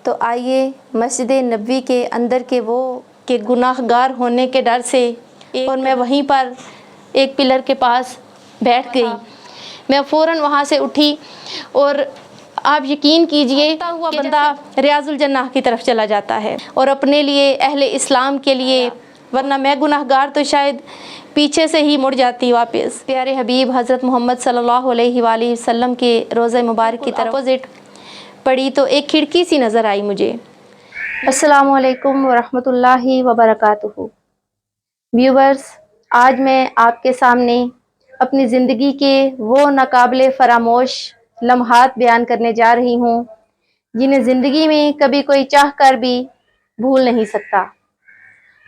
تو آئیے مسجد نبوی کے اندر کے وہ کہ گناہ گار ہونے کے ڈر سے اور میں وہیں پر ایک پلر کے پاس بیٹھ گئی۔ میں فوراً وہاں سے اٹھی اور آپ یقین کیجئے کہ بندہ ریاض الجنہ کی طرف چلا جاتا ہے اور اپنے لیے اہل اسلام کے لیے، ورنہ میں گناہ گار تو شاید پیچھے سے ہی مڑ جاتی واپس۔ پیارے حبیب حضرت محمد صلی اللہ علیہ وآلہ وسلم کے روضہ مبارک کی طرف اپوزٹ پڑی تو ایک کھڑکی سی نظر آئی مجھے۔ السلام علیکم ورحمۃ اللہ وبرکاتہ۔ ویورز، آج میں آپ کے سامنے اپنی زندگی کے وہ ناقابل فراموش لمحات بیان کرنے جا رہی ہوں جنہیں زندگی میں کبھی کوئی چاہ کر بھی بھول نہیں سکتا۔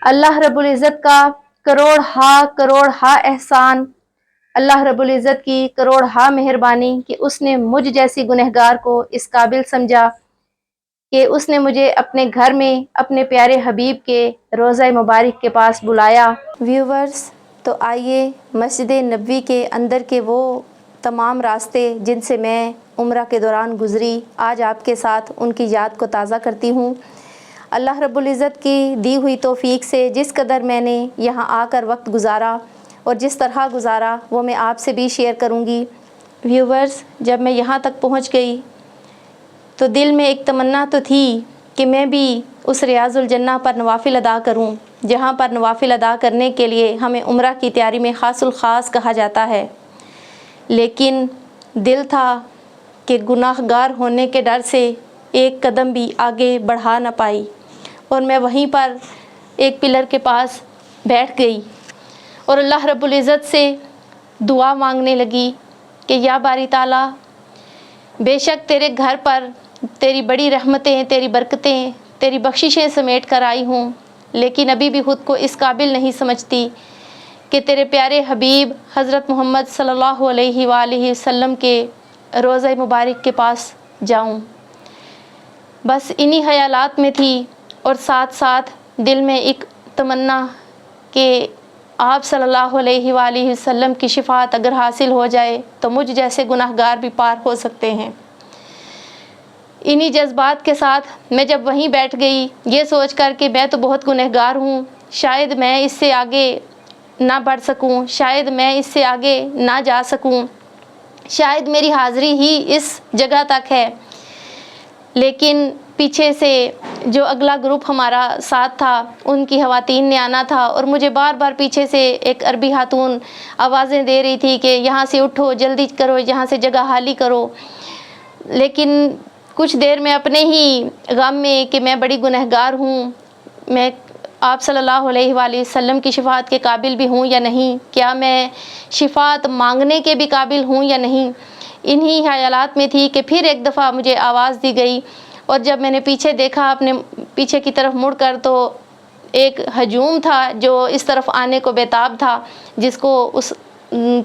اللہ رب العزت کا کروڑ ہا احسان، اللہ رب العزت کی کروڑ ہا مہربانی کہ اس نے مجھ جیسی گنہگار کو اس قابل سمجھا کہ اس نے مجھے اپنے گھر میں اپنے پیارے حبیب کے روضہ مبارک کے پاس بلایا۔ ویورز، تو آئیے مسجد نبوی کے اندر کے وہ تمام راستے جن سے میں عمرہ کے دوران گزری، آج آپ کے ساتھ ان کی یاد کو تازہ کرتی ہوں۔ اللہ رب العزت کی دی ہوئی توفیق سے جس قدر میں نے یہاں آ کر وقت گزارا اور جس طرح گزارا وہ میں آپ سے بھی شیئر کروں گی۔ ویورز، جب میں یہاں تک پہنچ گئی تو دل میں ایک تمنا تو تھی کہ میں بھی اس ریاض الجنہ پر نوافل ادا کروں، جہاں پر نوافل ادا کرنے کے لیے ہمیں عمرہ کی تیاری میں خاص الخاص کہا جاتا ہے، لیکن دل تھا کہ گناہ گار ہونے کے ڈر سے ایک قدم بھی آگے بڑھا نہ پائی اور میں وہیں پر ایک پلر کے پاس بیٹھ گئی اور اللہ رب العزت سے دعا مانگنے لگی کہ یا باری تعالیٰ، بے شک تیرے گھر پر تیری بڑی رحمتیں، تیری برکتیں، تیری بخششیں سمیٹ کر آئی ہوں، لیکن ابھی بھی خود کو اس قابل نہیں سمجھتی کہ تیرے پیارے حبیب حضرت محمد صلی اللہ علیہ وآلہ وسلم کے روضہ مبارک کے پاس جاؤں۔ بس انہی خیالات میں تھی اور ساتھ ساتھ دل میں ایک تمنا کہ آپ صلی اللہ علیہ وآلہ وسلم کی شفاعت اگر حاصل ہو جائے تو مجھ جیسے گناہ گار بھی پار ہو سکتے ہیں۔ انہی جذبات کے ساتھ میں جب وہیں بیٹھ گئی، یہ سوچ کر کہ میں تو بہت گناہ گار ہوں، شاید میں اس سے آگے نہ بڑھ سکوں، شاید میں اس سے آگے نہ جا سکوں، شاید میری حاضری ہی اس جگہ تک ہے۔ لیکن پیچھے سے جو اگلا گروپ ہمارا ساتھ تھا ان کی خواتین نے آنا تھا اور مجھے بار بار پیچھے سے ایک عربی خاتون آوازیں دے رہی تھی کہ یہاں سے اٹھو، جلدی کرو، یہاں سے جگہ خالی کرو۔ لیکن کچھ دیر میں اپنے ہی غم میں کہ میں بڑی گنہگار ہوں، میں آپ صلی اللہ علیہ وآلہ وسلم کی شفاعت کے قابل بھی ہوں یا نہیں، کیا میں شفاعت مانگنے کے بھی قابل ہوں یا نہیں، انہی خیالات میں تھی کہ پھر ایک دفعہ مجھے آواز دی گئی اور جب میں نے پیچھے دیکھا، اپنے پیچھے کی طرف مڑ کر، تو ایک ہجوم تھا جو اس طرف آنے کو بیتاب تھا، جس کو اس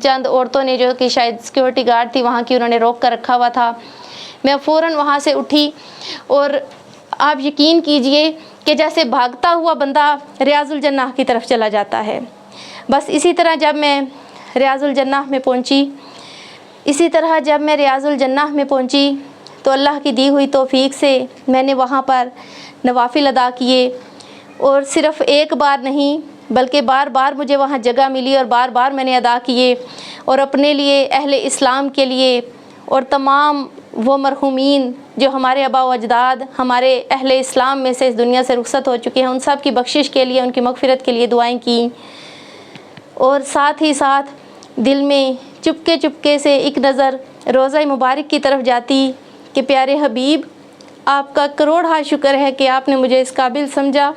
چند عورتوں نے، جو کہ شاید سیکیورٹی گارڈ تھی وہاں کی، انہوں نے روک کر رکھا ہوا تھا۔ میں فوراً وہاں سے اٹھی اور آپ یقین کیجئے کہ جیسے بھاگتا ہوا بندہ ریاض الجنہ کی طرف چلا جاتا ہے، بس اسی طرح جب میں ریاض الجنہ میں پہنچی تو اللہ کی دی ہوئی توفیق سے میں نے وہاں پر نوافل ادا کیے، اور صرف ایک بار نہیں بلکہ بار بار مجھے وہاں جگہ ملی اور بار بار میں نے ادا کیے، اور اپنے لیے، اہل اسلام کے لیے، اور تمام وہ مرحومین جو ہمارے آباء و اجداد ہمارے اہل اسلام میں سے اس دنیا سے رخصت ہو چکے ہیں، ان سب کی بخشش کے لیے، ان کی مغفرت کے لیے دعائیں کیں، اور ساتھ ہی ساتھ دل میں چپکے سے ایک نظر روضہ مبارک کی طرف جاتی کہ پیارے حبیب، آپ کا کروڑ ہا شکر ہے کہ آپ نے مجھے اس قابل سمجھا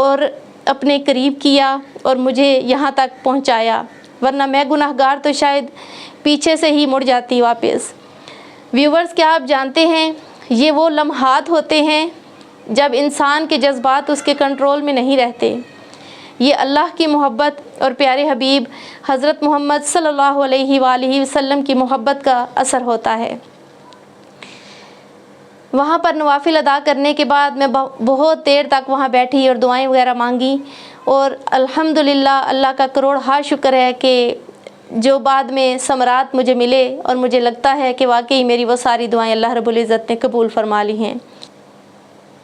اور اپنے قریب کیا اور مجھے یہاں تک پہنچایا، ورنہ میں گناہ گار تو شاید پیچھے سے ہی مڑ جاتی واپس۔ ویورز، کیا آپ جانتے ہیں یہ وہ لمحات ہوتے ہیں جب انسان کے جذبات اس کے کنٹرول میں نہیں رہتے، یہ اللہ کی محبت اور پیارے حبیب حضرت محمد صلی اللہ علیہ وآلہ وسلم کی محبت کا اثر ہوتا ہے۔ وہاں پر نوافل ادا کرنے کے بعد میں بہت دیر تک وہاں بیٹھی اور دعائیں وغیرہ مانگی، اور الحمدللہ اللہ کا کروڑ ہا شکر ہے کہ جو بعد میں ثمرات مجھے ملے، اور مجھے لگتا ہے کہ واقعی میری وہ ساری دعائیں اللہ رب العزت نے قبول فرما لی ہیں۔